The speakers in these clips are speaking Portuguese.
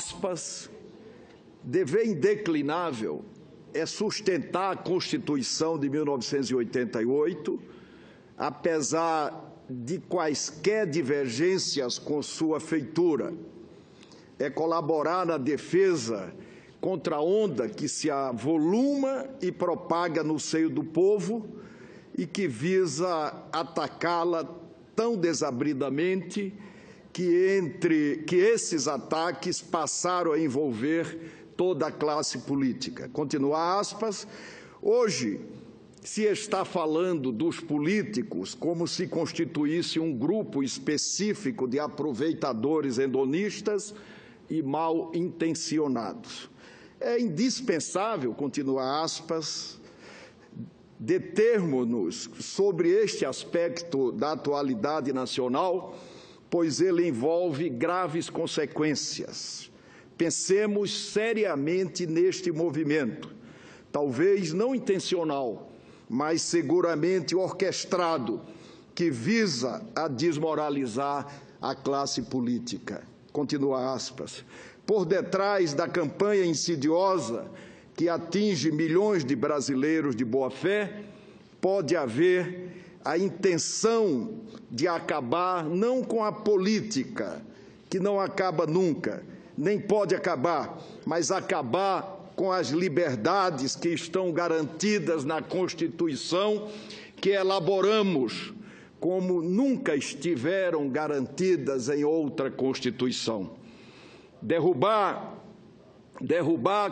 aspas, dever indeclinável é sustentar a Constituição de 1988, apesar de quaisquer divergências com sua feitura. É colaborar na defesa contra a onda que se avoluma e propaga no seio do povo e que visa atacá-la tão desabridamente que esses ataques passaram a envolver toda a classe política. Continua aspas, hoje se está falando dos políticos como se constituísse um grupo específico de aproveitadores hedonistas e mal intencionados. É indispensável, continua aspas, determos-nos sobre este aspecto da atualidade nacional, pois ele envolve graves consequências. Pensemos seriamente neste movimento, talvez não intencional, mas seguramente orquestrado, que visa a desmoralizar a classe política. Continua aspas. Por detrás da campanha insidiosa que atinge milhões de brasileiros de boa-fé, pode haver a intenção de acabar não com a política, que não acaba nunca, nem pode acabar, mas acabar com as liberdades que estão garantidas na Constituição que elaboramos, como nunca estiveram garantidas em outra Constituição. Derrubar,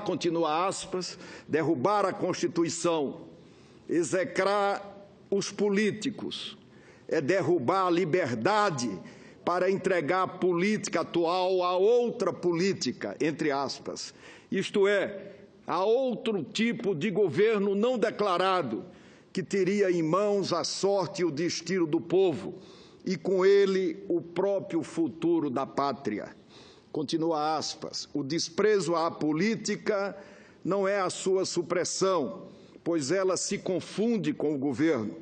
continua aspas, derrubar a Constituição, execrar os políticos, é derrubar a liberdade para entregar a política atual a outra política, entre aspas, isto é, a outro tipo de governo não declarado, que teria em mãos a sorte e o destino do povo, e com ele o próprio futuro da pátria. Continua aspas, o desprezo à política não é a sua supressão, pois ela se confunde com o governo,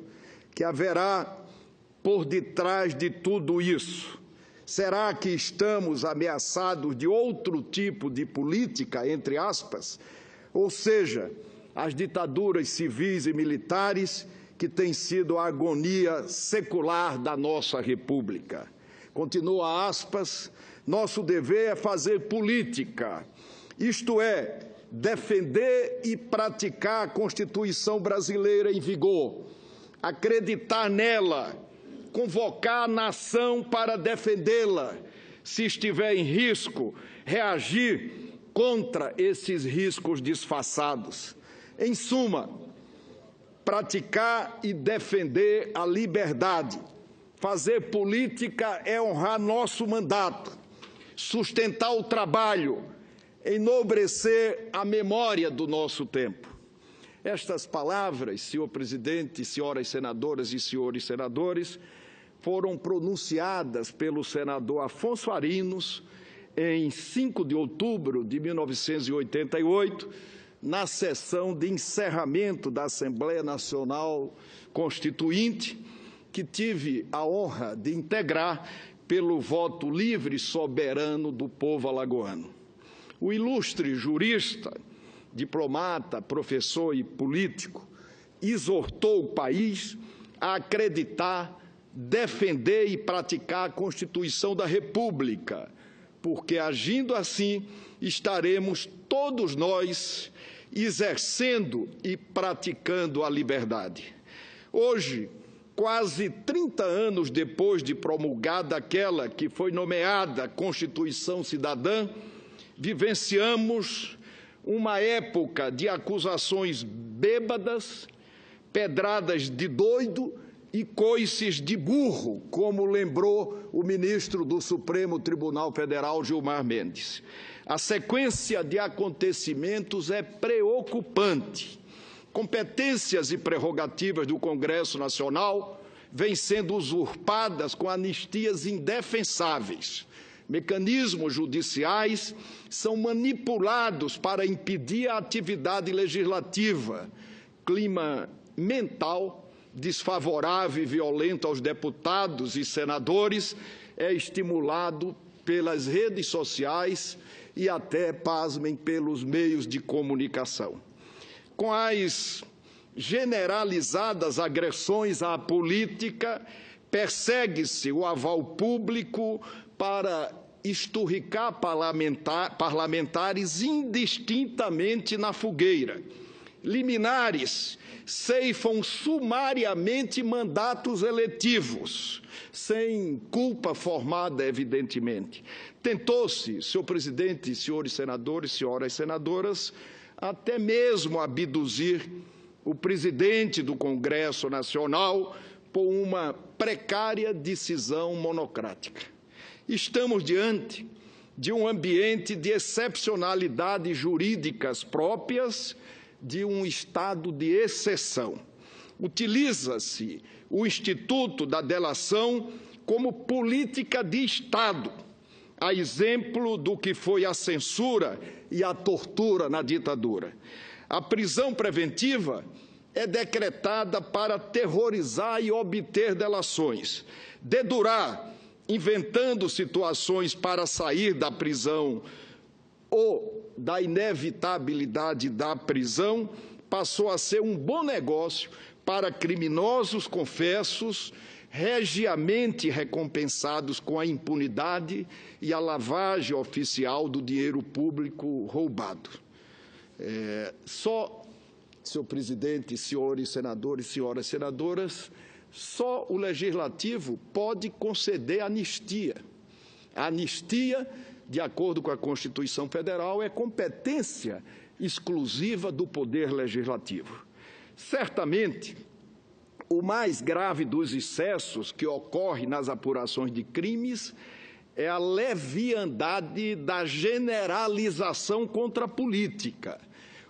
que haverá por detrás de tudo isso. Será que estamos ameaçados de outro tipo de política, entre aspas? Ou seja, as ditaduras civis e militares que têm sido a agonia secular da nossa República. Continua aspas, nosso dever é fazer política, isto é, defender e praticar a Constituição brasileira em vigor, acreditar nela, convocar a nação para defendê-la, se estiver em risco, reagir contra esses riscos disfarçados. Em suma, praticar e defender a liberdade. Fazer política é honrar nosso mandato, sustentar o trabalho, enobrecer a memória do nosso tempo. Estas palavras, senhor presidente, senhoras senadoras e senhores senadores, foram pronunciadas pelo senador Afonso Arinos em 5 de outubro de 1988, na sessão de encerramento da Assembleia Nacional Constituinte, que tive a honra de integrar pelo voto livre e soberano do povo alagoano. O ilustre jurista, diplomata, professor e político exortou o país a acreditar, defender e praticar a Constituição da República, porque, agindo assim, estaremos todos nós exercendo e praticando a liberdade. Hoje, quase 30 anos depois de promulgada aquela que foi nomeada Constituição Cidadã, vivenciamos uma época de acusações bêbadas, pedradas de doido e coices de burro, como lembrou o ministro do Supremo Tribunal Federal, Gilmar Mendes. A sequência de acontecimentos é preocupante. Competências e prerrogativas do Congresso Nacional vêm sendo usurpadas com anistias indefensáveis. Mecanismos judiciais são manipulados para impedir a atividade legislativa. Clima mental desfavorável e violento aos deputados e senadores é estimulado pelas redes sociais e até, pasmem, pelos meios de comunicação. Com as generalizadas agressões à política, persegue-se o aval público para esturricar parlamentares indistintamente na fogueira. Liminares ceifam sumariamente mandatos eletivos, sem culpa formada, evidentemente. Tentou-se, senhor presidente, senhores senadores, senhoras senadoras, até mesmo abduzir o presidente do Congresso Nacional por uma precária decisão monocrática. Estamos diante de um ambiente de excepcionalidades jurídicas próprias de um estado de exceção. Utiliza-se o instituto da delação como política de Estado, a exemplo do que foi a censura e a tortura na ditadura. A prisão preventiva é decretada para terrorizar e obter delações. Dedurar, inventando situações para sair da prisão ou da inevitabilidade da prisão, passou a ser um bom negócio para criminosos confessos, regiamente recompensados com a impunidade e a lavagem oficial do dinheiro público roubado. Senhor presidente, senhores senadores, senhoras senadoras, só o Legislativo pode conceder anistia. A anistia, de acordo com a Constituição Federal, é competência exclusiva do Poder Legislativo. Certamente, o mais grave dos excessos que ocorre nas apurações de crimes é a leviandade da generalização contra a política,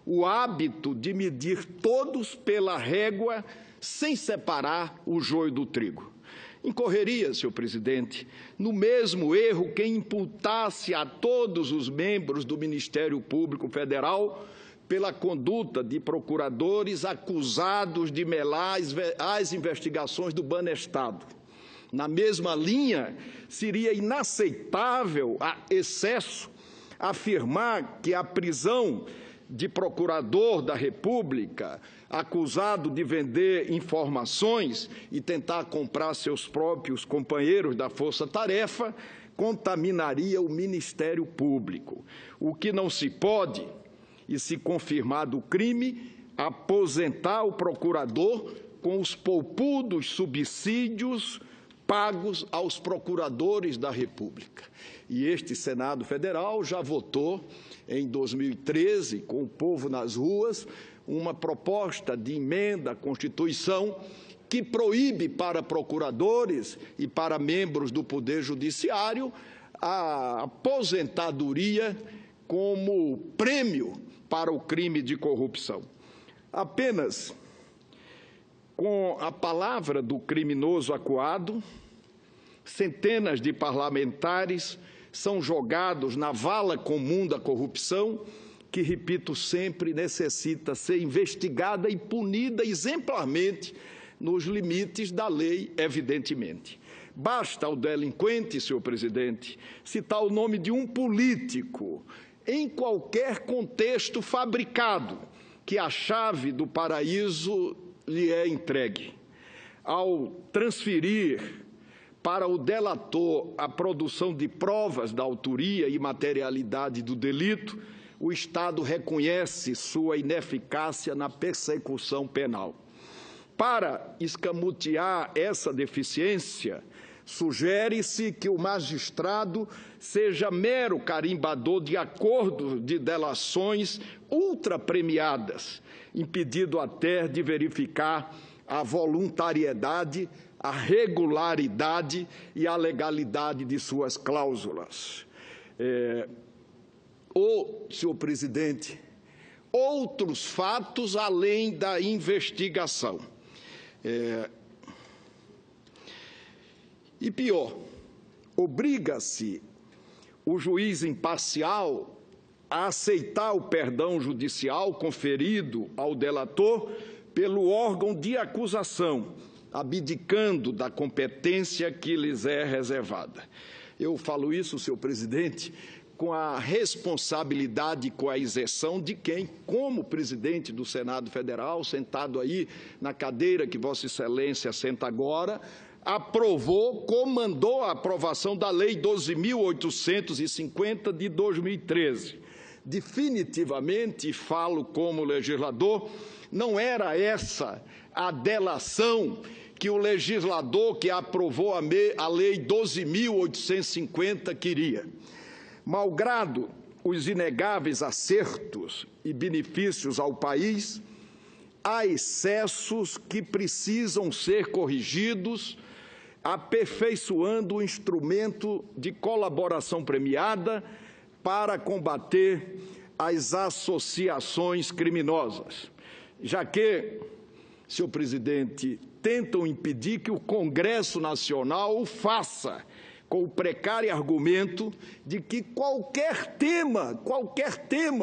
o hábito de medir todos pela régua sem separar o joio do trigo. Incorreria, senhor presidente, no mesmo erro quem imputasse a todos os membros do Ministério Público Federal pela conduta de procuradores acusados de melar as investigações do Banestado. Na mesma linha, seria inaceitável a excesso afirmar que a prisão de procurador da República acusado de vender informações e tentar comprar seus próprios companheiros da força-tarefa contaminaria o Ministério Público. O que não se pode, e se confirmado o crime, aposentar o procurador com os poupudos subsídios pagos aos procuradores da República. E este Senado Federal já votou, em 2013, com o povo nas ruas, uma proposta de emenda à Constituição que proíbe para procuradores e para membros do Poder Judiciário a aposentadoria como prêmio para o crime de corrupção. Apenas com a palavra do criminoso acuado, centenas de parlamentares são jogados na vala comum da corrupção, que, repito sempre, necessita ser investigada e punida exemplarmente nos limites da lei, evidentemente. Basta ao delinquente, senhor presidente, citar o nome de um político, em qualquer contexto fabricado, que a chave do paraíso lhe é entregue. Ao transferir para o delator a produção de provas da autoria e materialidade do delito, o Estado reconhece sua ineficácia na persecução penal. Para escamotear essa deficiência, sugere-se que o magistrado seja mero carimbador de acordos de delações ultrapremiadas, impedido até de verificar a voluntariedade, a regularidade e a legalidade de suas cláusulas. Senhor presidente, outros fatos além da investigação. E pior, obriga-se o juiz imparcial a aceitar o perdão judicial conferido ao delator pelo órgão de acusação, abdicando da competência que lhes é reservada. Eu falo isso, senhor presidente, com a responsabilidade e com a isenção de quem, como presidente do Senado Federal, sentado aí na cadeira que Vossa Excelência senta agora, aprovou, comandou a aprovação da Lei 12.850 de 2013. Definitivamente, falo como legislador, não era essa a delação que o legislador que aprovou a Lei 12.850 queria. Malgrado os inegáveis acertos e benefícios ao país, há excessos que precisam ser corrigidos, aperfeiçoando o instrumento de colaboração premiada para combater as associações criminosas, já que, senhor presidente, tentam impedir que o Congresso Nacional o faça, com o precário argumento de que qualquer tema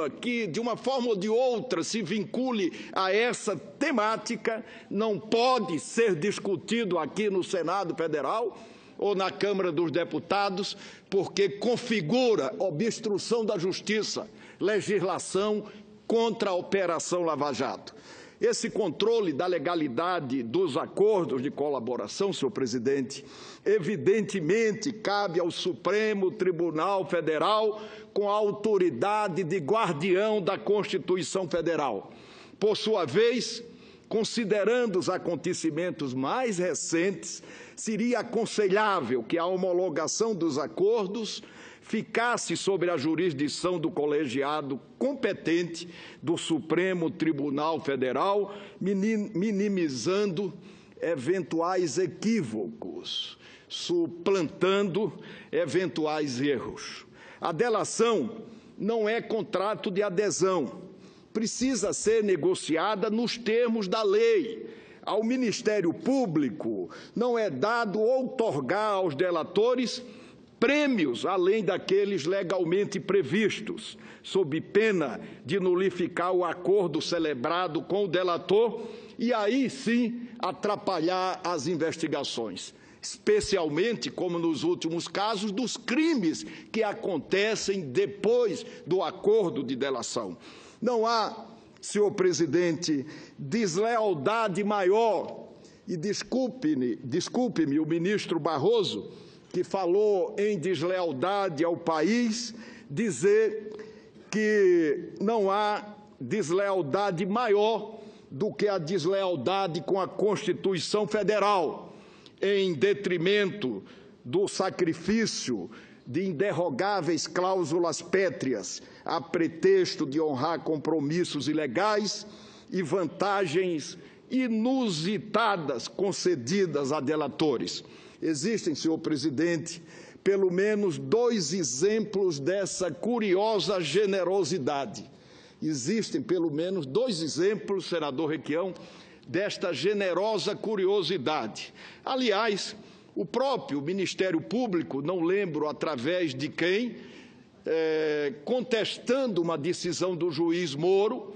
que, de uma forma ou de outra, se vincule a essa temática, não pode ser discutido aqui no Senado Federal ou na Câmara dos Deputados, porque configura obstrução da justiça, legislação contra a Operação Lava Jato. Esse controle da legalidade dos acordos de colaboração, senhor presidente, evidentemente cabe ao Supremo Tribunal Federal com a autoridade de guardião da Constituição Federal. Por sua vez, considerando os acontecimentos mais recentes, seria aconselhável que a homologação dos acordos ficasse sobre a jurisdição do colegiado competente do Supremo Tribunal Federal, minimizando eventuais equívocos, suplantando eventuais erros. A delação não é contrato de adesão, precisa ser negociada nos termos da lei. Ao Ministério Público não é dado outorgar aos delatores prêmios além daqueles legalmente previstos, sob pena de nulificar o acordo celebrado com o delator e aí sim atrapalhar as investigações, especialmente, como nos últimos casos, dos crimes que acontecem depois do acordo de delação. Não há, senhor presidente, deslealdade maior, e desculpe-me o ministro Barroso, que falou em deslealdade ao país, dizer que não há deslealdade maior do que a deslealdade com a Constituição Federal, em detrimento do sacrifício de inderrogáveis cláusulas pétreas, a pretexto de honrar compromissos ilegais e vantagens inusitadas concedidas a delatores. Existem, senhor presidente, pelo menos 2 exemplos dessa curiosa generosidade. Existem pelo menos 2 exemplos, senador Requião, desta generosa curiosidade. Aliás, o próprio Ministério Público, não lembro através de quem, contestando uma decisão do juiz Moro,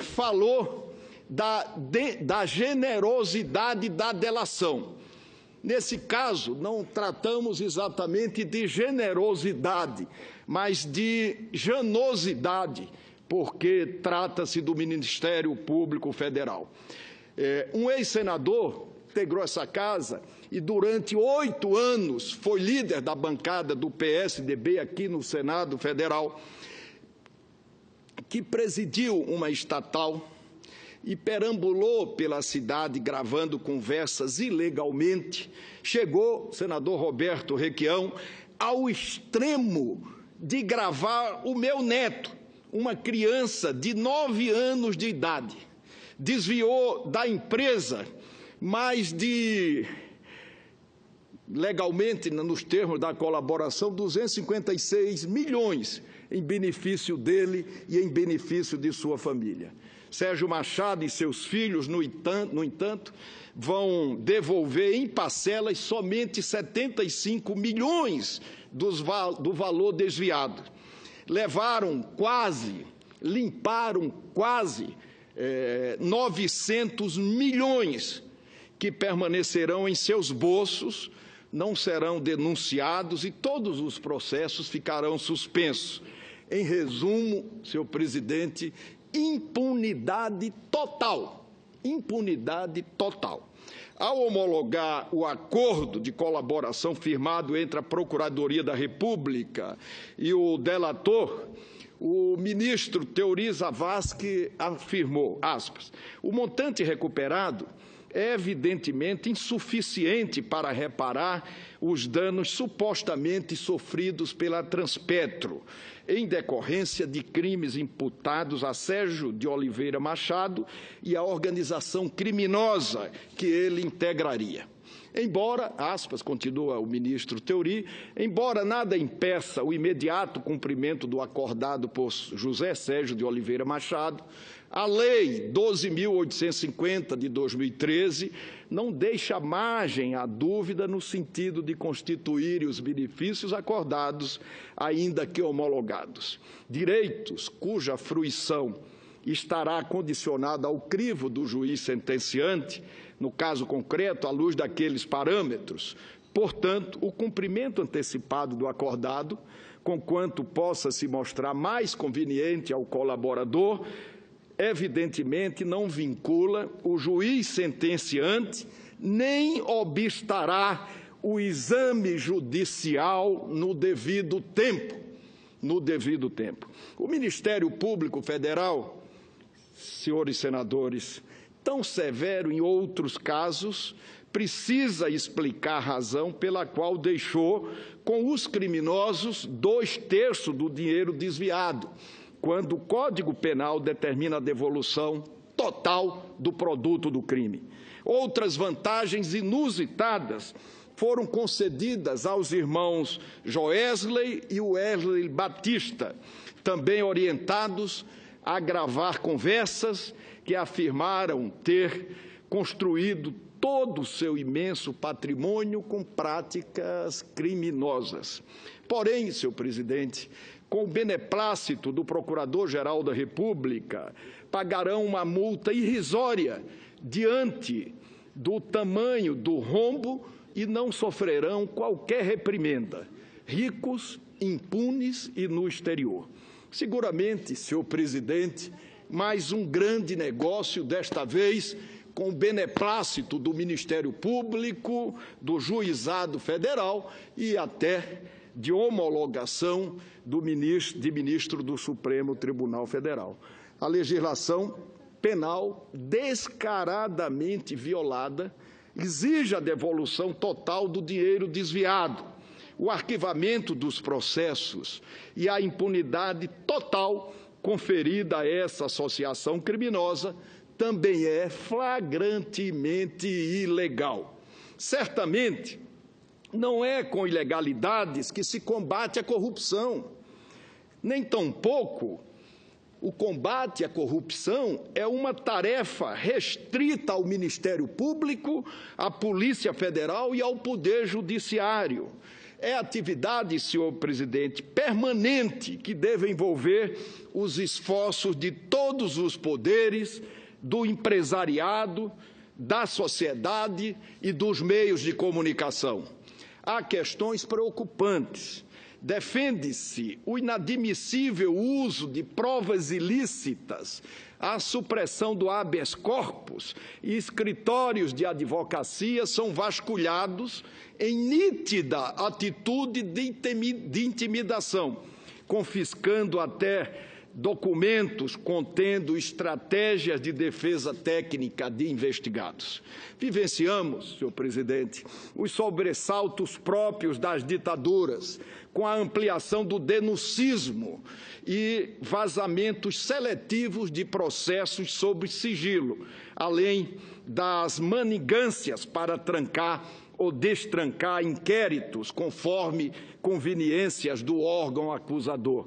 falou da generosidade da delação. Nesse caso, não tratamos exatamente de generosidade, mas de janosidade, porque trata-se do Ministério Público Federal. Um ex-senador integrou essa casa e durante 8 anos foi líder da bancada do PSDB aqui no Senado Federal, que presidiu uma estatal e perambulou pela cidade gravando conversas ilegalmente, chegou, senador Roberto Requião, ao extremo de gravar o meu neto, uma criança de 9 anos de idade. Desviou da empresa mais de, legalmente, nos termos da colaboração, 256 milhões em benefício dele e em benefício de sua família. Sérgio Machado e seus filhos, no entanto, vão devolver em parcelas somente 75 milhões do valor desviado. Limparam quase 900 milhões que permanecerão em seus bolsos não serão denunciados e todos os processos ficarão suspensos. Em resumo, senhor presidente, impunidade total. Impunidade total. Ao homologar o acordo de colaboração firmado entre a Procuradoria da República e o delator, o ministro Teori Zavascki afirmou, aspas, o montante recuperado é evidentemente insuficiente para reparar os danos supostamente sofridos pela Transpetro, em decorrência de crimes imputados a Sérgio de Oliveira Machado e à organização criminosa que ele integraria. Embora, aspas, continua o ministro Teori, embora nada impeça o imediato cumprimento do acordado por José Sérgio de Oliveira Machado, a Lei 12.850 de 2013 não deixa margem à dúvida no sentido de constituir os benefícios acordados, ainda que homologados. Direitos cuja fruição estará condicionada ao crivo do juiz sentenciante, no caso concreto, à luz daqueles parâmetros. Portanto, o cumprimento antecipado do acordado, conquanto possa se mostrar mais conveniente ao colaborador, evidentemente não vincula o juiz sentenciante, nem obstará o exame judicial no devido tempo. O Ministério Público Federal, senhores senadores, tão severo em outros casos, precisa explicar a razão pela qual deixou com os criminosos 2/3 do dinheiro desviado, quando o Código Penal determina a devolução total do produto do crime. Outras vantagens inusitadas foram concedidas aos irmãos Joesley e Wesley Batista, também orientados a gravar conversas que afirmaram ter construído todo o seu imenso patrimônio com práticas criminosas. Porém, senhor presidente, com o beneplácito do Procurador-Geral da República, pagarão uma multa irrisória diante do tamanho do rombo e não sofrerão qualquer reprimenda, ricos, impunes e no exterior. Seguramente, senhor presidente, mais um grande negócio, desta vez com o beneplácito do Ministério Público, do Juizado Federal e até de homologação de ministro do Supremo Tribunal Federal. A legislação penal descaradamente violada exige a devolução total do dinheiro desviado, o arquivamento dos processos e a impunidade total conferida a essa associação criminosa também é flagrantemente ilegal. Certamente, não é com ilegalidades que se combate a corrupção, nem tampouco o combate à corrupção é uma tarefa restrita ao Ministério Público, à Polícia Federal e ao Poder Judiciário. É atividade, senhor presidente, permanente que deve envolver os esforços de todos os poderes, do empresariado, da sociedade e dos meios de comunicação. Há questões preocupantes. Defende-se o inadmissível uso de provas ilícitas, a supressão do habeas corpus e escritórios de advocacia são vasculhados em nítida atitude de intimidação, confiscando até documentos contendo estratégias de defesa técnica de investigados. Vivenciamos, senhor presidente, os sobressaltos próprios das ditaduras, com a ampliação do denuncismo e vazamentos seletivos de processos sob sigilo, além das manigâncias para trancar ou destrancar inquéritos conforme conveniências do órgão acusador.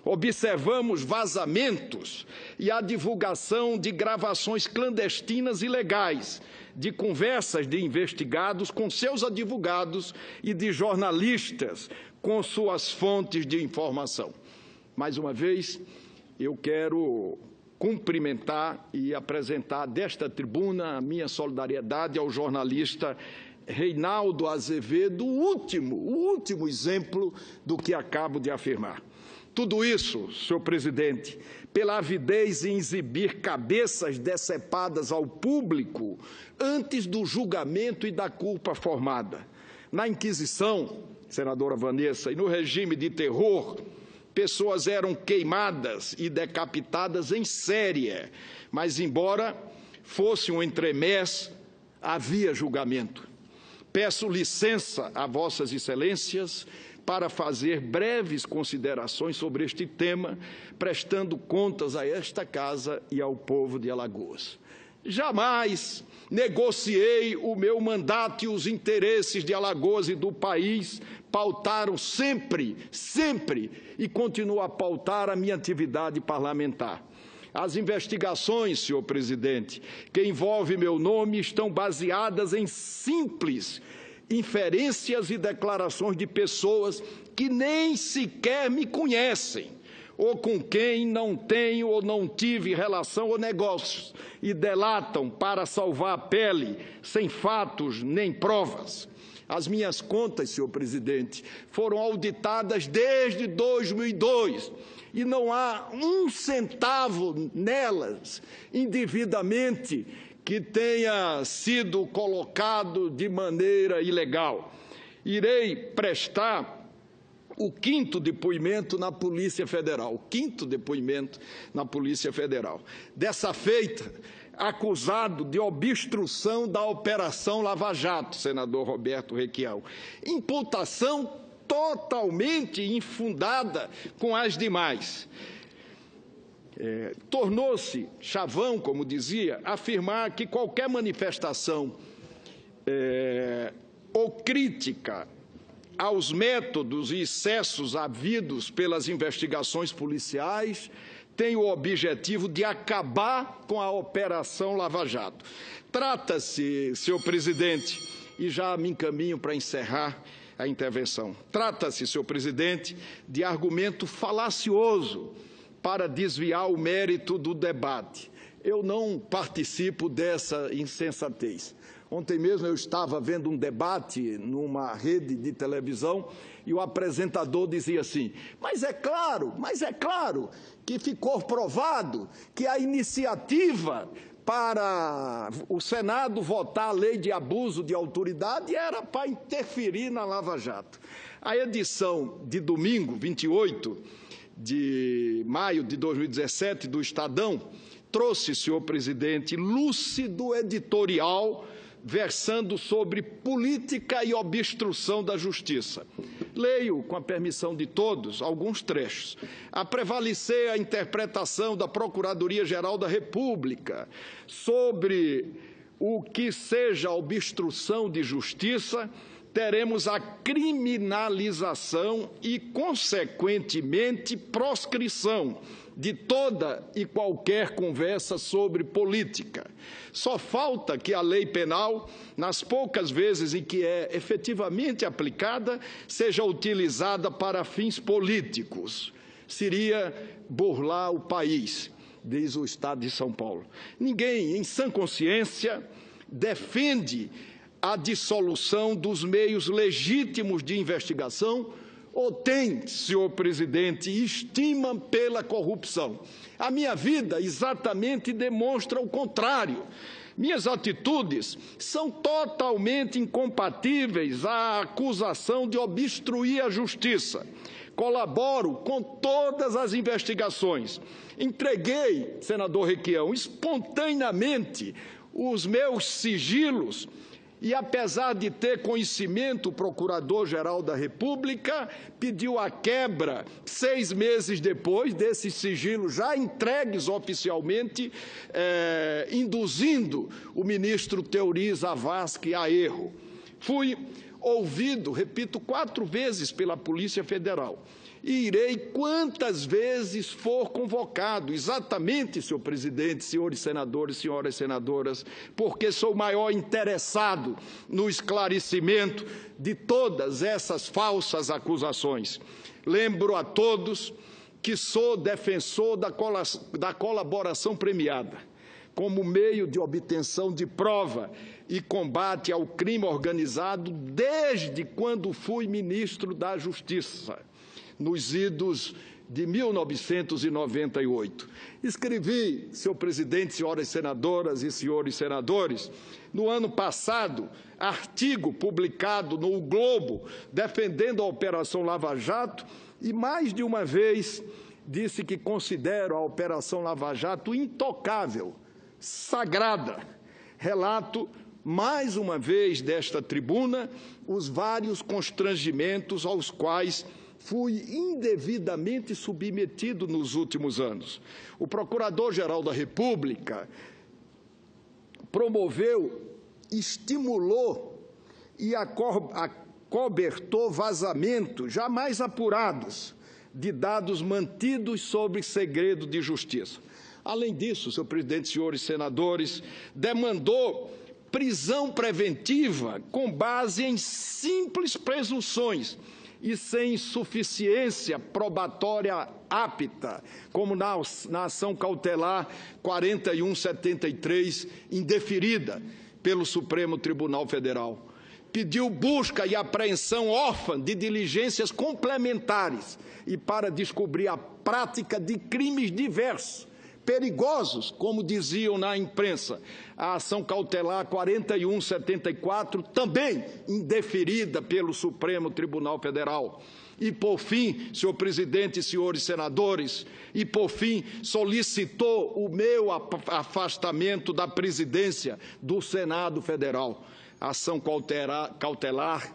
Observamos vazamentos e a divulgação de gravações clandestinas ilegais, de conversas de investigados com seus advogados e de jornalistas com suas fontes de informação. Mais uma vez, eu quero cumprimentar e apresentar desta tribuna a minha solidariedade ao jornalista Reinaldo Azevedo, o último exemplo do que acabo de afirmar. Tudo isso, senhor presidente, pela avidez em exibir cabeças decepadas ao público antes do julgamento e da culpa formada. Na Inquisição, senadora Vanessa, e no regime de terror, pessoas eram queimadas e decapitadas em série, mas, embora fosse um entremés, havia julgamento. Peço licença a vossas excelências para fazer breves considerações sobre este tema, prestando contas a esta casa e ao povo de Alagoas. Jamais negociei o meu mandato, e os interesses de Alagoas e do país pautaram sempre, e continuam a pautar a minha atividade parlamentar. As investigações, senhor presidente, que envolvem meu nome, estão baseadas em simples inferências e declarações de pessoas que nem sequer me conhecem, ou com quem não tenho ou não tive relação ou negócios, e delatam para salvar a pele, sem fatos nem provas. As minhas contas, senhor presidente, foram auditadas desde 2002, e não há um centavo nelas, indevidamente, que tenha sido colocado de maneira ilegal. Irei prestar o 5º depoimento na Polícia Federal. Dessa feita, acusado de obstrução da Operação Lava Jato, senador Roberto Requião. Imputação totalmente infundada com as demais. Tornou-se chavão, como dizia, afirmar que qualquer manifestação ou crítica aos métodos e excessos havidos pelas investigações policiais tem o objetivo de acabar com a Operação Lava Jato. Trata-se, senhor presidente, e já me encaminho para encerrar a intervenção, trata-se, senhor presidente, de argumento falacioso para desviar o mérito do debate. Eu não participo dessa insensatez. Ontem mesmo eu estava vendo um debate numa rede de televisão e o apresentador dizia assim: mas é claro que ficou provado que a iniciativa para o Senado votar a lei de abuso de autoridade era para interferir na Lava Jato. A edição de domingo, 28 de maio de 2017, do Estadão, trouxe, senhor presidente, lúcido editorial versando sobre política e obstrução da justiça. Leio, com a permissão de todos, alguns trechos. A prevalecer a interpretação da Procuradoria-Geral da República sobre o que seja obstrução de justiça, teremos a criminalização e, consequentemente, proscrição de toda e qualquer conversa sobre política. Só falta que a lei penal, nas poucas vezes em que é efetivamente aplicada, seja utilizada para fins políticos. Seria burlar o país, diz o Estado de São Paulo. Ninguém, em sã consciência, defende a dissolução dos meios legítimos de investigação ou tem, senhor presidente, estima pela corrupção. A minha vida exatamente demonstra o contrário. Minhas atitudes são totalmente incompatíveis à acusação de obstruir a justiça. Colaboro com todas as investigações. Entreguei, senador Requião, espontaneamente os meus sigilos. E, apesar de ter conhecimento, o Procurador-Geral da República pediu a quebra 6 meses depois desses sigilos já entregues oficialmente, induzindo o ministro Teori Zavascki a erro. Fui ouvido, repito, 4 vezes pela Polícia Federal. E irei quantas vezes for convocado, exatamente, senhor presidente, senhores senadores, senhoras senadoras, porque sou o maior interessado no esclarecimento de todas essas falsas acusações. Lembro a todos que sou defensor da colaboração premiada. como meio de obtenção de prova e combate ao crime organizado desde quando fui ministro da Justiça, nos idos de 1998. Escrevi, senhor presidente, senhoras senadoras e senhores senadores, no ano passado, artigo publicado no O Globo, defendendo a Operação Lava Jato, e mais de uma vez disse que considero a Operação Lava Jato intocável, sagrada. Relato, mais uma vez, desta tribuna, os vários constrangimentos aos quais fui indevidamente submetido nos últimos anos. O Procurador-Geral da República promoveu, estimulou e acobertou vazamentos jamais apurados de dados mantidos sob segredo de justiça. Além disso, senhor presidente, senhores senadores, demandou prisão preventiva com base em simples presunções e sem suficiência probatória apta, como na ação cautelar 4173, indeferida pelo Supremo Tribunal Federal. Pediu busca e apreensão órfã de diligências complementares e para descobrir a prática de crimes diversos, perigosos, como diziam na imprensa. A ação cautelar 4174, também indeferida pelo Supremo Tribunal Federal. E, por fim, senhor presidente e senhores senadores, e, por fim, solicitou o meu afastamento da presidência do Senado Federal. A ação cautelar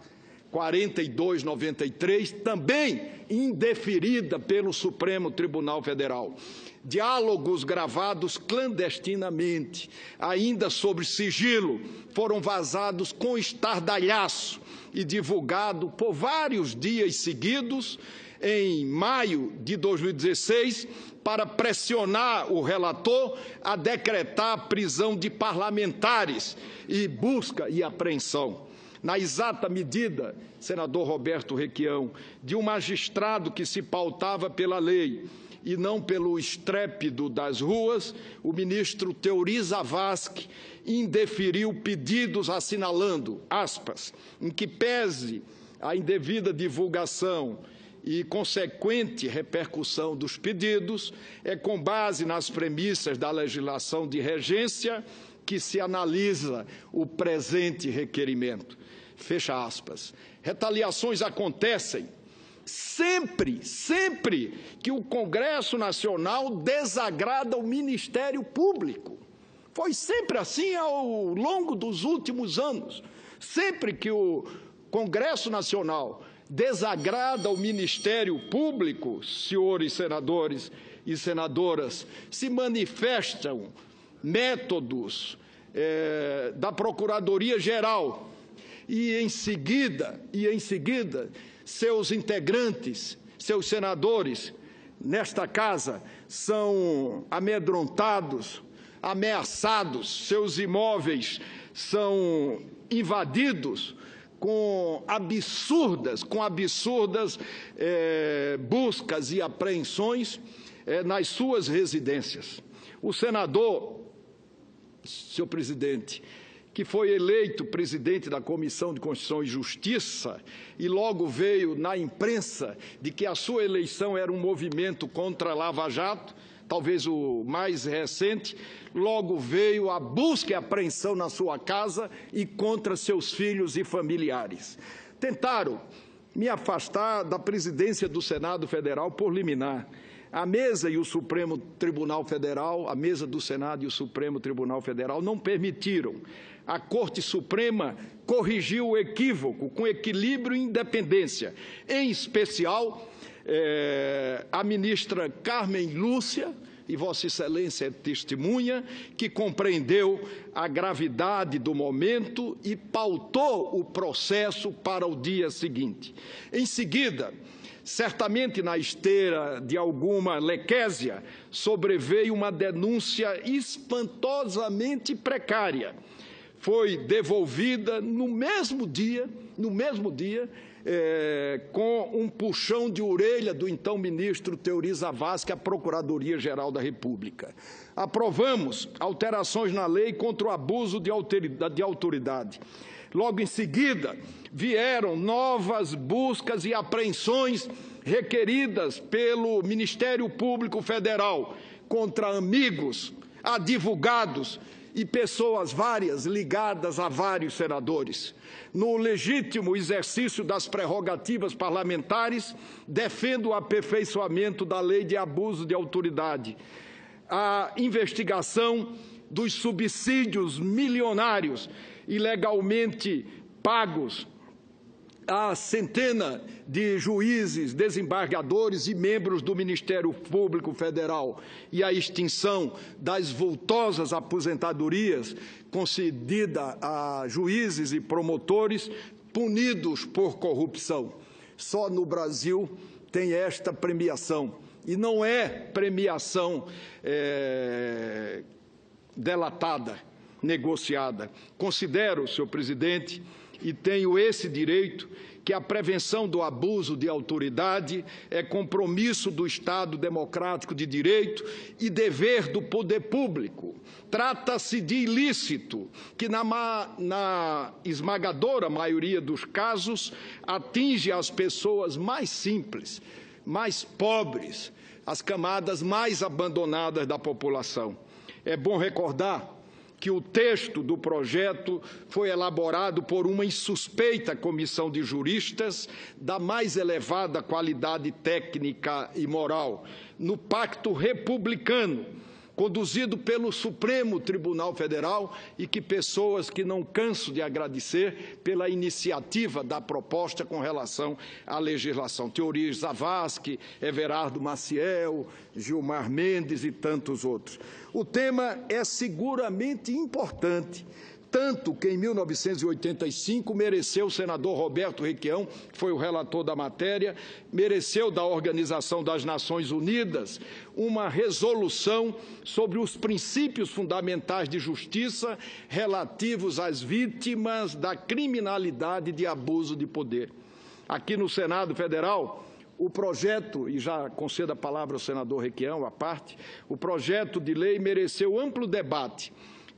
4293, também indeferida pelo Supremo Tribunal Federal. Diálogos gravados clandestinamente, ainda sob sigilo, foram vazados com estardalhaço e divulgados por vários dias seguidos, em maio de 2016, para pressionar o relator a decretar a prisão de parlamentares e busca e apreensão. Na exata medida, senador Roberto Requião, de um magistrado que se pautava pela lei e não pelo estrépido das ruas, o ministro Teori Zavascki indeferiu pedidos assinalando, aspas, em que pese a indevida divulgação e consequente repercussão dos pedidos, é com base nas premissas da legislação de regência que se analisa o presente requerimento. Fecha aspas. Retaliações acontecem sempre que o Congresso Nacional desagrada o Ministério Público. Foi sempre assim ao longo dos últimos anos. Sempre que o Congresso Nacional desagrada o Ministério Público, senhores senadores e senadoras, se manifestam métodos da Procuradoria-Geral e em seguida, seus integrantes, seus senadores, nesta casa, são amedrontados, ameaçados, seus imóveis são invadidos com absurdas buscas e apreensões nas suas residências. O senador, senhor presidente, que foi eleito presidente da Comissão de Constituição e Justiça e logo veio na imprensa de que a sua eleição era um movimento contra a Lava Jato, talvez o mais recente, logo veio a busca e apreensão na sua casa e contra seus filhos e familiares. Tentaram me afastar da presidência do Senado Federal por liminar. A mesa e o Supremo Tribunal Federal, a mesa do Senado e o Supremo Tribunal Federal não permitiram. A Corte Suprema corrigiu o equívoco com equilíbrio e independência, em especial a ministra Carmen Lúcia, e Vossa Excelência é testemunha, que compreendeu a gravidade do momento e pautou o processo para o dia seguinte. Em seguida, certamente na esteira de alguma lequésia, sobreveio uma denúncia espantosamente precária. Foi devolvida no mesmo dia, com um puxão de orelha do então ministro Theori Zavascki à Procuradoria-Geral da República. Aprovamos alterações na lei contra o abuso de autoridade. Logo em seguida, vieram novas buscas e apreensões requeridas pelo Ministério Público Federal contra amigos, advogados e pessoas várias ligadas a vários senadores. No legítimo exercício das prerrogativas parlamentares, defendo o aperfeiçoamento da lei de abuso de autoridade, a investigação dos subsídios milionários ilegalmente pagos a centena de juízes, desembargadores e membros do Ministério Público Federal e a extinção das vultosas aposentadorias concedidas a juízes e promotores punidos por corrupção. Só no Brasil tem esta premiação. E não é premiação delatada, negociada. Considero, senhor presidente, e tenho esse direito, que a prevenção do abuso de autoridade é compromisso do Estado democrático de direito e dever do poder público. Trata-se de ilícito que, na esmagadora maioria dos casos, atinge as pessoas mais simples, mais pobres, as camadas mais abandonadas da população. É bom recordar que o texto do projeto foi elaborado por uma insuspeita comissão de juristas da mais elevada qualidade técnica e moral, no Pacto Republicano, conduzido pelo Supremo Tribunal Federal e que pessoas que não canso de agradecer pela iniciativa da proposta com relação à legislação. Theori Zavascki, Everardo Maciel, Gilmar Mendes e tantos outros. O tema é seguramente importante, tanto que em 1985 mereceu o senador Roberto Requião, que foi o relator da matéria, mereceu da Organização das Nações Unidas uma resolução sobre os princípios fundamentais de justiça relativos às vítimas da criminalidade de abuso de poder. Aqui no Senado Federal, o projeto, e já concedo a palavra ao senador Requião, à parte, o projeto de lei mereceu amplo debate,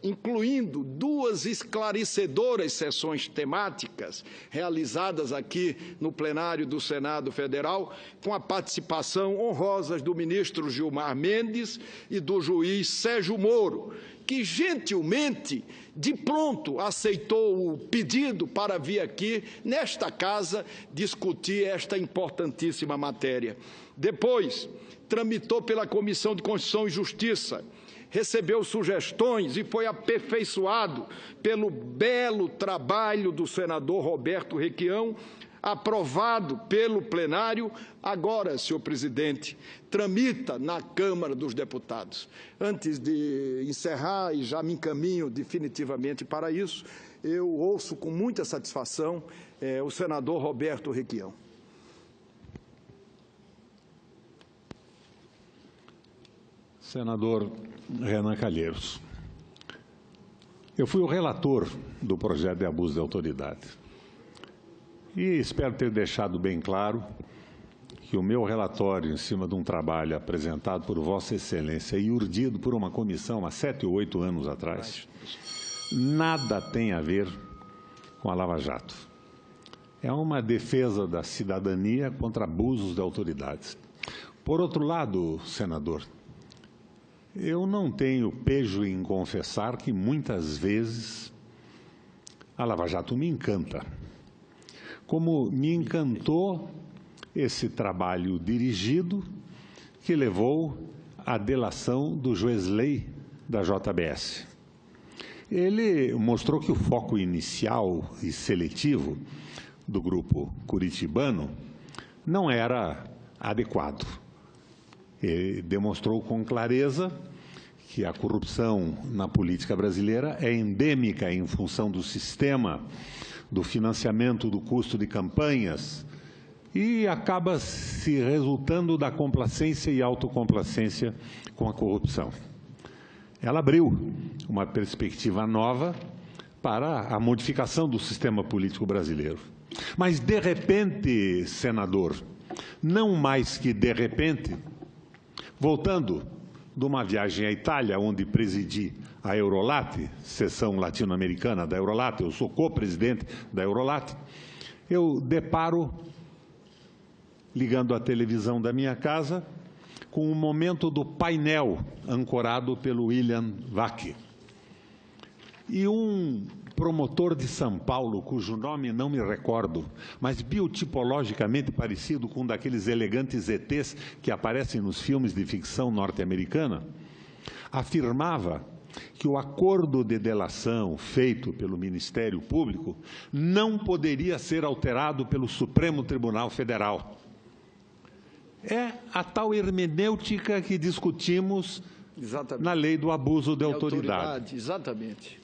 incluindo 2 esclarecedoras sessões temáticas realizadas aqui no plenário do Senado Federal, com a participação honrosa do ministro Gilmar Mendes e do juiz Sérgio Moro, que gentilmente, de pronto, aceitou o pedido para vir aqui, nesta casa, discutir esta importantíssima matéria. Depois, tramitou pela Comissão de Constituição e Justiça, recebeu sugestões e foi aperfeiçoado pelo belo trabalho do senador Roberto Requião, aprovado pelo plenário, agora, senhor presidente, tramita na Câmara dos Deputados. Antes de encerrar, e já me encaminho definitivamente para isso, eu ouço com muita satisfação o senador Roberto Requião. Senador Renan Calheiros, eu fui o relator do projeto de abuso de autoridade e espero ter deixado bem claro que o meu relatório em cima de um trabalho apresentado por Vossa Excelência e urdido por uma comissão há 7 ou 8 anos atrás, nada tem a ver com a Lava Jato. É uma defesa da cidadania contra abusos de autoridades. Por outro lado, senador, eu não tenho pejo em confessar que, muitas vezes, a Lava Jato me encanta. Como me encantou esse trabalho dirigido que levou à delação do juiz Lei da JBS. Ele mostrou que o foco inicial e seletivo do grupo curitibano não era adequado. Ele demonstrou com clareza que a corrupção na política brasileira é endêmica em função do sistema do financiamento do custo de campanhas e acaba se resultando da complacência e autocomplacência com a corrupção. Ela abriu uma perspectiva nova para a modificação do sistema político brasileiro. Mas, de repente, senador, não mais que de repente, voltando de uma viagem à Itália, onde presidi a Eurolat, seção latino-americana da Eurolat, eu sou co-presidente da Eurolat, eu deparo, ligando a televisão da minha casa, com um momento do painel ancorado pelo William Vac. E um promotor de São Paulo, cujo nome não me recordo, mas biotipologicamente parecido com um daqueles elegantes ETs que aparecem nos filmes de ficção norte-americana, afirmava que o acordo de delação feito pelo Ministério Público não poderia ser alterado pelo Supremo Tribunal Federal. É a tal hermenêutica que discutimos Exatamente. na lei do abuso de autoridade. Exatamente.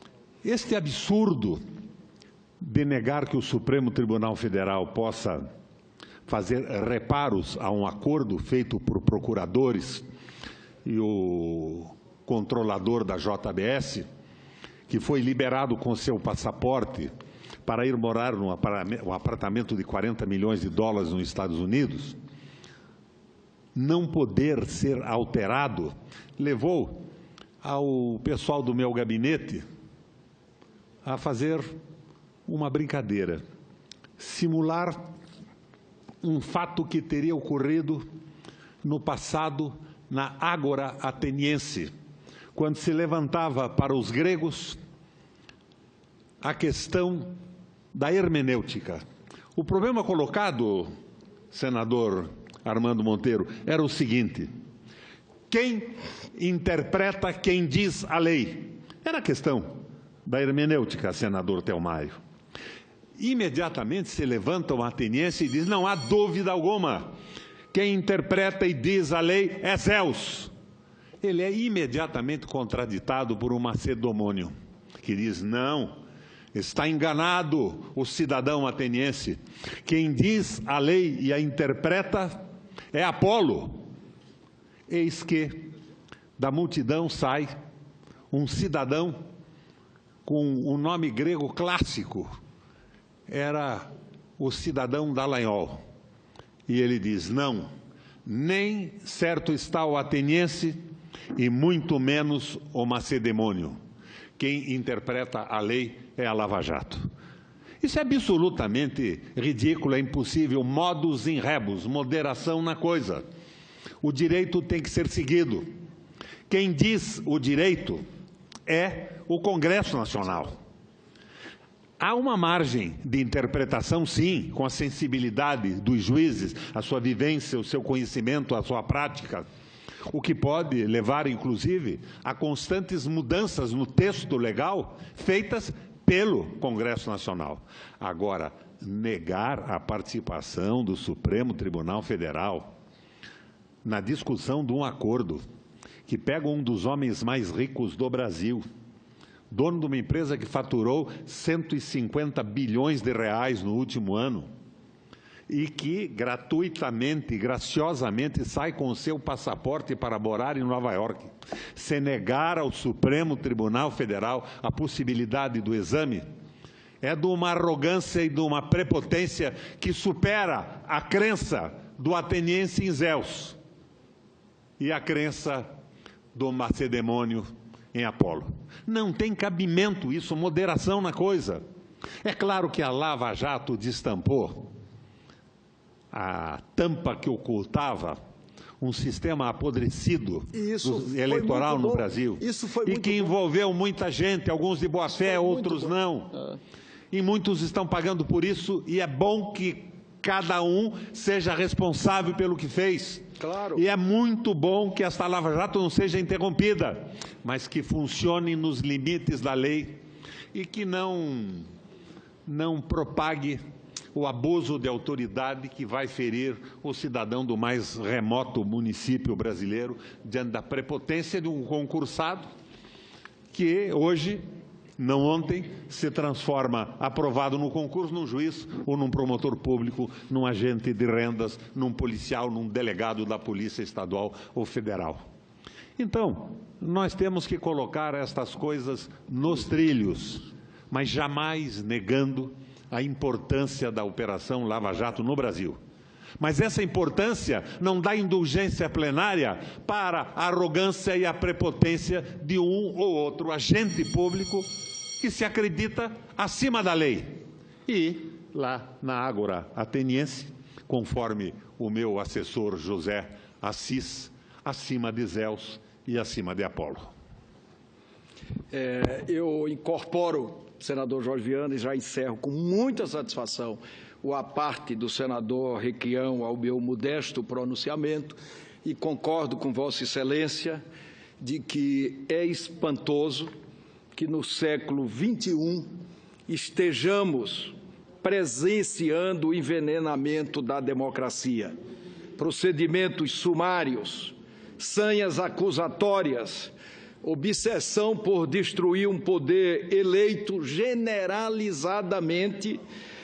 Este absurdo de negar que o Supremo Tribunal Federal possa fazer reparos a um acordo feito por procuradores e o controlador da JBS, que foi liberado com seu passaporte para ir morar num apartamento de 40 milhões de dólares nos Estados Unidos, não poder ser alterado, levou ao pessoal do meu gabinete a fazer uma brincadeira, simular um fato que teria ocorrido no passado na Ágora Ateniense, quando se levantava para os gregos a questão da hermenêutica. O problema colocado, senador Armando Monteiro, era o seguinte: quem interpreta quem diz a lei? Era a questão da hermenêutica, senador Thelmário. Imediatamente se levanta um ateniense e diz: não há dúvida alguma, quem interpreta e diz a lei é Zeus. Ele é imediatamente contraditado por um macedônio, que diz: não, está enganado o cidadão ateniense. Quem diz a lei e a interpreta é Apolo. Eis que da multidão sai um cidadão com um nome grego clássico, era o cidadão Dallagnol. E ele diz: não, nem certo está o ateniense e muito menos o macedônio. Quem interpreta a lei é a Lava Jato. Isso é absolutamente ridículo, é impossível, modus in rebus, moderação na coisa. O direito tem que ser seguido. Quem diz o direito é o Congresso Nacional. Há uma margem de interpretação, sim, com a sensibilidade dos juízes, a sua vivência, o seu conhecimento, a sua prática, o que pode levar, inclusive, a constantes mudanças no texto legal feitas pelo Congresso Nacional. Agora, negar a participação do Supremo Tribunal Federal na discussão de um acordo que pega um dos homens mais ricos do Brasil, dono de uma empresa que faturou 150 bilhões de reais no último ano e que gratuitamente, graciosamente sai com o seu passaporte para morar em Nova York, se negar ao Supremo Tribunal Federal a possibilidade do exame, é de uma arrogância e de uma prepotência que supera a crença do ateniense em Zeus e a crença do macedônio em Apolo. Não tem cabimento isso, moderação na coisa. É claro que a Lava Jato destampou a tampa que ocultava um sistema apodrecido eleitoral no Brasil, e que envolveu muita gente, alguns de boa fé, outros não. E muitos estão pagando por isso, e é bom que cada um seja responsável pelo que fez. Claro. E é muito bom que esta Lava Jato não seja interrompida, mas que funcione nos limites da lei e que não propague o abuso de autoridade que vai ferir o cidadão do mais remoto município brasileiro diante da prepotência de um concursado que hoje, não ontem, se transforma, aprovado no concurso, num juiz ou num promotor público, num agente de rendas, num policial, num delegado da Polícia Estadual ou Federal. Então, nós temos que colocar estas coisas nos trilhos, mas jamais negando a importância da Operação Lava Jato no Brasil. Mas essa importância não dá indulgência plenária para a arrogância e a prepotência de um ou outro agente público que se acredita acima da lei. E, lá na Ágora Ateniense, conforme o meu assessor José Assis, acima de Zeus e acima de Apolo. Eu incorporo, senador Jorge Viana, e já encerro com muita satisfação a parte do senador Requião ao meu modesto pronunciamento e concordo com Vossa Excelência de que é espantoso que no século XXI estejamos presenciando o envenenamento da democracia. Procedimentos sumários, sanhas acusatórias, obsessão por destruir um poder eleito generalizadamente,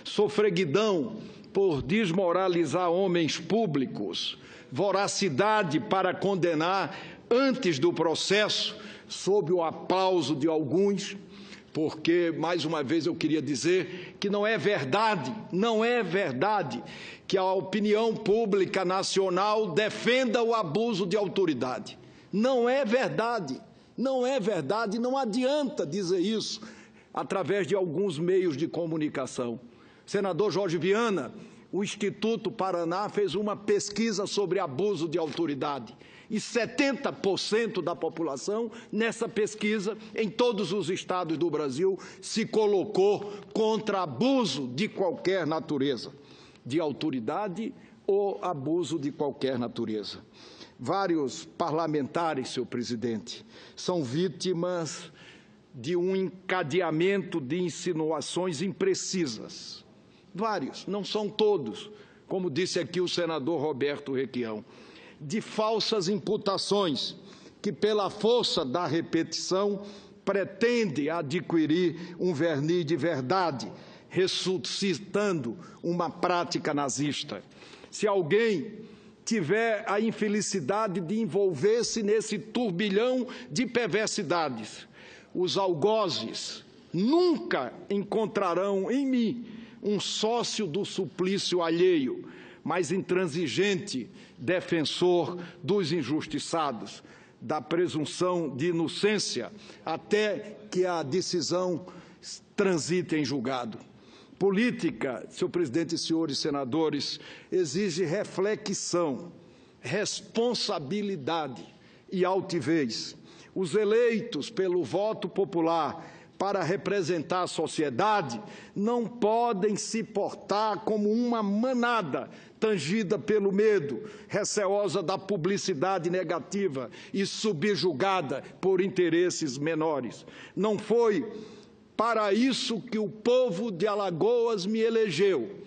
sofreguidão por desmoralizar homens públicos, voracidade para condenar antes do processo, sob o aplauso de alguns, porque, mais uma vez, eu queria dizer que não é verdade que a opinião pública nacional defenda o abuso de autoridade. Não é verdade, não adianta dizer isso através de alguns meios de comunicação. Senador Jorge Viana, o Instituto Paraná fez uma pesquisa sobre abuso de autoridade e 70% da população, nessa pesquisa, em todos os estados do Brasil, se colocou contra abuso de qualquer natureza, de autoridade ou abuso de qualquer natureza. Vários parlamentares, senhor presidente, são vítimas de um encadeamento de insinuações imprecisas. Vários, não são todos, como disse aqui o senador Roberto Requião, de falsas imputações que, pela força da repetição, pretende adquirir um verniz de verdade, ressuscitando uma prática nazista. Se alguém tiver a infelicidade de envolver-se nesse turbilhão de perversidades, os algozes nunca encontrarão em mim um sócio do suplício alheio, mas intransigente defensor dos injustiçados, da presunção de inocência, até que a decisão transite em julgado. Política, senhor presidente e senhores senadores, exige reflexão, responsabilidade e altivez. Os eleitos pelo voto popular para representar a sociedade não podem se portar como uma manada tangida pelo medo, receosa da publicidade negativa e subjugada por interesses menores. Não foi para isso que o povo de Alagoas me elegeu.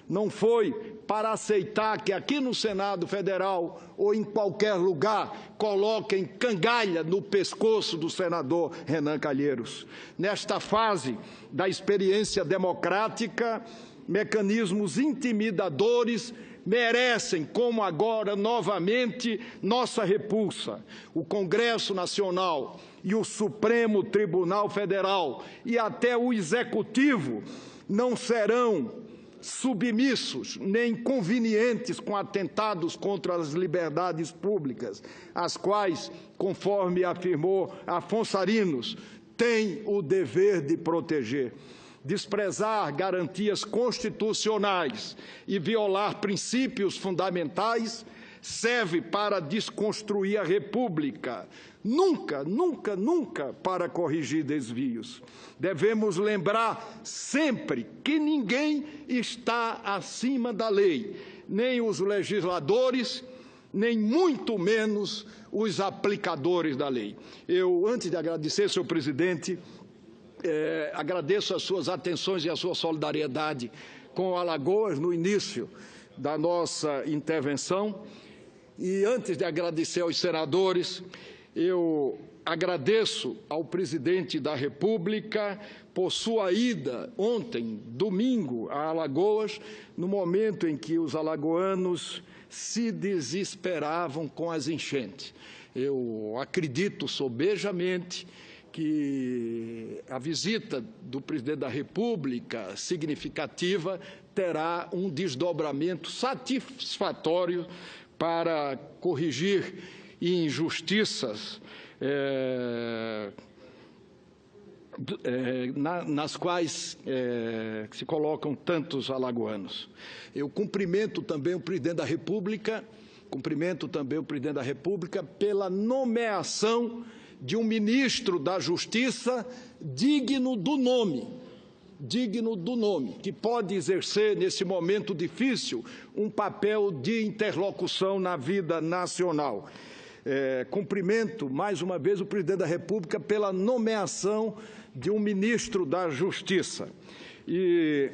Não foi para aceitar que aqui no Senado Federal ou em qualquer lugar coloquem cangalha no pescoço do senador Renan Calheiros. Nesta fase da experiência democrática, mecanismos intimidadores merecem, como agora, novamente, nossa repulsa. O Congresso Nacional e o Supremo Tribunal Federal e até o Executivo não serão submissos nem convenientes com atentados contra as liberdades públicas, as quais, conforme afirmou Afonso Arinos, têm o dever de proteger. Desprezar garantias constitucionais e violar princípios fundamentais serve para desconstruir a República, nunca para corrigir desvios. Devemos lembrar sempre que ninguém está acima da lei, nem os legisladores, nem muito menos os aplicadores da lei. Eu, antes de agradecer, senhor presidente, agradeço as suas atenções e a sua solidariedade com Alagoas no início da nossa intervenção. E antes de agradecer aos senadores, eu agradeço ao presidente da República por sua ida ontem, domingo, a Alagoas, no momento em que os alagoanos se desesperavam com as enchentes. Eu acredito sobejamente que a visita do presidente da República significativa terá um desdobramento satisfatório para corrigir injustiças nas quais se colocam tantos alagoanos. Eu cumprimento também o presidente da República, pela nomeação de um ministro da Justiça digno do nome, que pode exercer, nesse momento difícil, um papel de interlocução na vida nacional. Cumprimento, mais uma vez, o presidente da República pela nomeação de um ministro da Justiça. E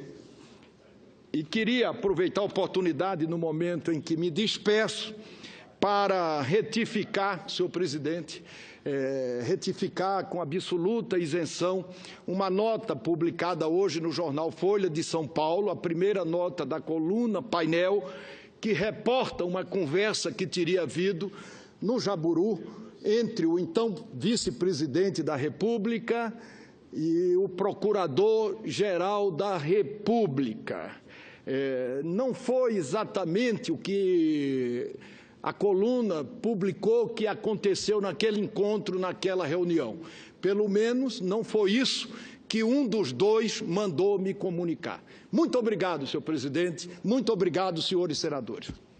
queria aproveitar a oportunidade, no momento em que me despeço, para retificar, senhor presidente, retificar com absoluta isenção uma nota publicada hoje no jornal Folha de São Paulo, a primeira nota da coluna Painel, que reporta uma conversa que teria havido no Jaburu entre o então vice-presidente da República e o procurador-geral da República. Não foi exatamente o que a coluna publicou que aconteceu naquele encontro, naquela reunião. Pelo menos não foi isso que um dos dois mandou me comunicar. Muito obrigado, senhor presidente. Muito obrigado, senhores senadores.